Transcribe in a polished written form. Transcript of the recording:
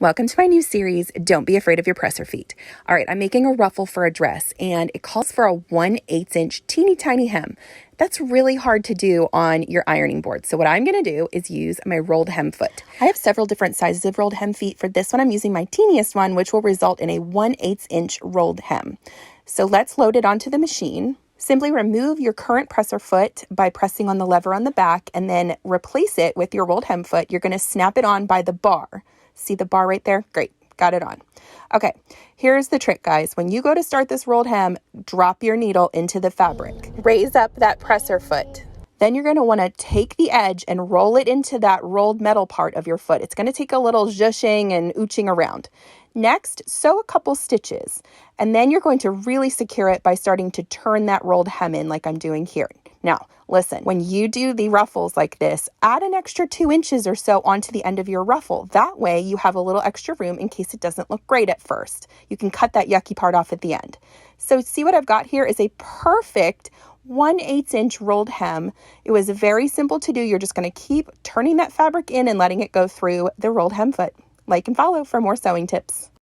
Welcome to my new series, Don't Be Afraid of Your Presser Feet. All right, I'm making a ruffle for a dress, and it calls for a 1/8" teeny tiny hem. That's really hard to do on your ironing board. So what I'm going to do is use my rolled hem foot. I have several different sizes of rolled hem feet. For this one, I'm using my teeniest one, which will result in a 1/8" rolled hem. So let's load it onto the machine. Simply remove your current presser foot by pressing on the lever on the back and then replace it with your rolled hem foot. You're going to snap it on by the bar. See the bar right there? Great. Got it on. Okay, here's the trick, guys. When you go to start this rolled hem, drop your needle into the fabric. Raise up that presser foot. Then you're going to want to take the edge and roll it into that rolled metal part of your foot. It's going to take a little zhushing and ooching around. Next, sew a couple stitches, and then you're going to really secure it by starting to turn that rolled hem in like I'm doing here. Now, listen, when you do the ruffles like this, add an extra 2 inches or so onto the end of your ruffle. That way you have a little extra room in case it doesn't look great at first. You can cut that yucky part off at the end. So see what I've got here is a perfect 1/8" rolled hem. It was very simple to do. You're just going to keep turning that fabric in and letting it go through the rolled hem foot. Like and follow for more sewing tips.